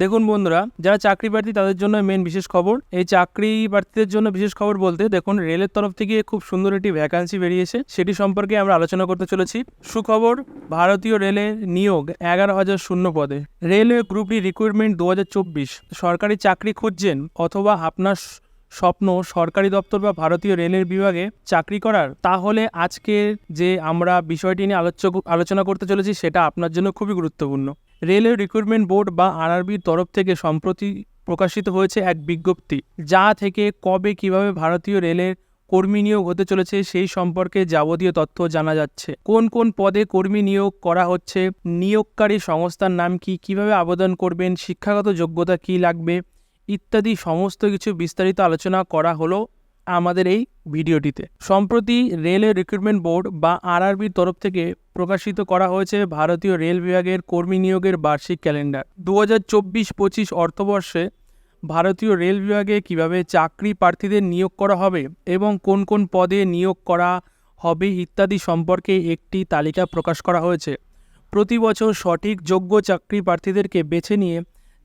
দেখুন বন্ধুরা, যারা চাকরি প্রার্থী তাদের জন্য মেন বিশেষ খবর। এই চাকরি প্রার্থীদের জন্য বিশেষ খবর বলতে দেখুন, রেলের তরফ থেকে খুব সুন্দর একটি ভ্যাকান্সি বেরিয়েছে, সেটি সম্পর্কে আমরা আলোচনা করতে চলেছি। সুখবর, ভারতীয় রেলের নিয়োগ 11,000 শূন্য পদে। Railway group D recruitment 2024। সরকারি চাকরি খুঁজছেন অথবা আপনার স্বপ্ন সরকারি দপ্তর বা ভারতীয় রেলের বিভাগে চাকরি করার, তাহলে আজকের যে আমরা বিষয়টি নিয়ে আলোচনা করতে চলেছি সেটা আপনার জন্য খুবই গুরুত্বপূর্ণ। রেলওয়ে রিক্রুটমেন্ট বোর্ড বা আরআরবির তরফ থেকে সম্প্রতি প্রকাশিত হয়েছে এক বিজ্ঞপ্তি, যা থেকে কবে কিভাবে ভারতীয় রেলের কর্মী নিয়োগ হতে চলেছে সেই সম্পর্কে যাবতীয় তথ্য জানা যাচ্ছে। কোন কোন পদে কর্মী নিয়োগ করা হচ্ছে, নিয়োগকারী সংস্থার নাম কি, কিভাবে আবেদন করবেন, শিক্ষাগত যোগ্যতা কি লাগবে ইত্যাদি সমস্ত কিছু বিস্তারিত আলোচনা করা হলো আমাদের এই ভিডিওটিতে। সম্প্রতি রেলওয়ে রিক্রুটমেন্ট বোর্ড বা আরআরবির তরফ থেকে প্রকাশিত করা হয়েছে ভারতীয় রেল বিভাগের কর্মী নিয়োগের বার্ষিক ক্যালেন্ডার। 2024-25 অর্থবর্ষে ভারতীয় রেল বিভাগে কিভাবে চাকরি প্রার্থীদের নিয়োগ করা হবে এবং কোন কোন পদে নিয়োগ করা হবে ইত্যাদি সম্পর্কে একটি তালিকা প্রকাশ করা হয়েছে। প্রতি বছর সঠিক যোগ্য চাকরি প্রার্থীদেরকে বেছে নিয়ে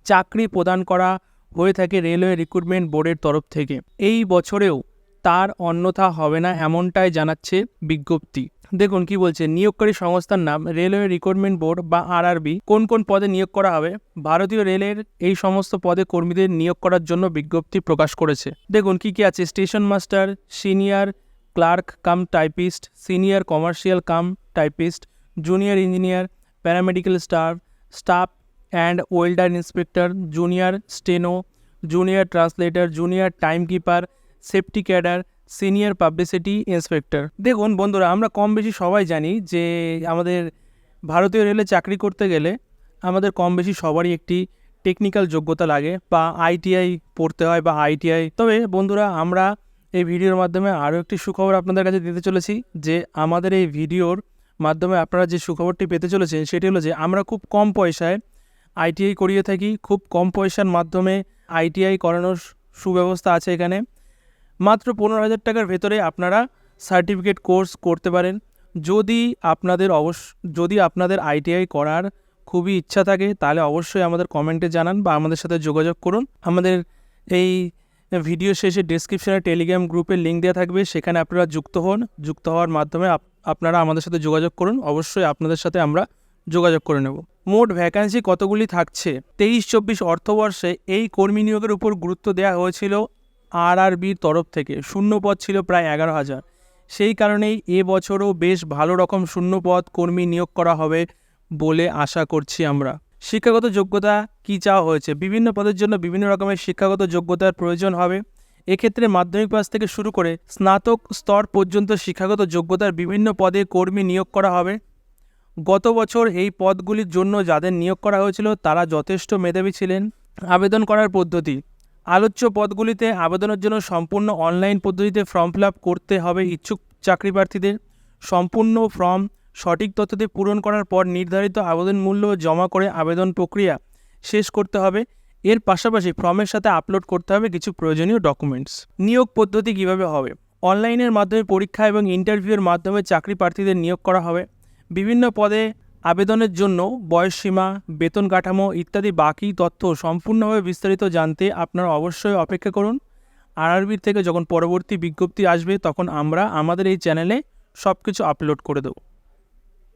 চাকরি প্রদান করা হয়ে থাকে রেলওয়ে রিক্রুটমেন্ট বোর্ডের তরফ থেকে। এই বছরেও তার অন্যথা হবে না, এমনটাই জানাচ্ছে বিজ্ঞপ্তি। দেখুন কি বলছে, নিয়োগকারী সংস্থার নাম রেলওয়ে রিক্রুটমেন্ট বোর্ড বা আরআরবি। কোন কোন পদে নিয়োগ করা হবে, ভারতীয় রেলের এই সমস্ত পদে কর্মীদের নিয়োগ করার জন্য বিজ্ঞপ্তি প্রকাশ করেছে। দেখুন কি কি আছে, station master, senior clerk cum typist, senior commercial cum typist, junior engineer, paramedical staff and welder inspector, junior steno, junior translator, junior timekeeper, safety cadre, senior publicity inspector. দেখুন বন্ধুরা, আমরা কম বেশি সবাই জানি যে আমাদের ভারতীয় রেলে চাকরি করতে গেলে আমাদের কম বেশি সবারই একটি টেকনিক্যাল যোগ্যতা লাগে বা আইটিআই পড়তে হয় বা আইটিআই। তবে বন্ধুরা, আমরা এই ভিডিওর মাধ্যমে আরও একটি সুখবর আপনাদের কাছে দিতে চলেছি, যে আমাদের এই ভিডিওর মাধ্যমে আপনারা যে সুখবরটি পেতে চলেছেন সেটি হলো যে আমরা খুব কম পয়সায় আইটিআই করিয়ে থাকি। খুব কম পয়সার মাধ্যমে আইটিআই করানোর সুব্যবস্থা আছে এখানে। মাত্র 15,000 টাকার ভেতরে আপনারা সার্টিফিকেট কোর্স করতে পারেন। যদি আপনাদের আইটিআই করার খুবই ইচ্ছা থাকে তাহলে অবশ্যই আমাদের কমেন্টে জানান বা আমাদের সাথে যোগাযোগ করুন। আমাদের এই ভিডিও শেষে ডেসক্রিপশনে টেলিগ্রাম গ্রুপের লিঙ্ক দেওয়া থাকবে, সেখানে আপনারা যুক্ত হওয়ার মাধ্যমে আপনারা আমাদের সাথে যোগাযোগ করুন। অবশ্যই আপনাদের সাথে আমরা যোগাযোগ করে নেব। মোট ভ্যাকান্সি কতগুলি থাকছে, 23-24 অর্থবর্ষে এই কর্মী নিয়োগের উপর গুরুত্ব দেওয়া হয়েছিল আরআরবির তরফ থেকে। শূন্য পদ ছিল প্রায় 11,000। সেই কারণেই এবছরও বেশ ভালো রকম শূন্য পদ কর্মী নিয়োগ করা হবে বলে আশা করছি আমরা। শিক্ষাগত যোগ্যতা কী চাওয়া হয়েছে, বিভিন্ন পদের জন্য বিভিন্ন রকমের শিক্ষাগত যোগ্যতার প্রয়োজন হবে। এক্ষেত্রে মাধ্যমিক পাস থেকে শুরু করে স্নাতক স্তর পর্যন্ত শিক্ষাগত যোগ্যতার বিভিন্ন পদে কর্মী নিয়োগ করা হবে। গত বছর এই পদগুলির জন্য যাদের নিয়োগ করা হয়েছিল তারা যথেষ্ট মেধাবী ছিলেন। আবেদন করার পদ্ধতি, আলোচ্য পদগুলিতে আবেদনের জন্য সম্পূর্ণ অনলাইন পদ্ধতিতে ফর্ম ফিল আপ করতে হবে ইচ্ছুক চাকরি প্রার্থীদের। সম্পূর্ণ ফর্ম সঠিক তথ্যতে পূরণ করার পর নির্ধারিত আবেদন মূল্য জমা করে আবেদন প্রক্রিয়া শেষ করতে হবে। এর পাশাপাশি ফর্মের সাথে আপলোড করতে হবে কিছু প্রয়োজনীয় ডকুমেন্টস। নিয়োগ পদ্ধতি কিভাবে হবে, অনলাইনের মাধ্যমে পরীক্ষা এবং ইন্টারভিউয়ের মাধ্যমে চাকরি প্রার্থীদের নিয়োগ করা হবে। বিভিন্ন পদে আবেদনের জন্য বয়সসীমা, বেতন কাঠামো ইত্যাদি বাকি তথ্য সম্পূর্ণভাবে বিস্তারিত জানতে আপনারা অবশ্যই অপেক্ষা করুন। আরআরবির থেকে যখন পরবর্তী বিজ্ঞপ্তি আসবে তখন আমরা আমাদের এই চ্যানেলে সব কিছু আপলোড করে দেব।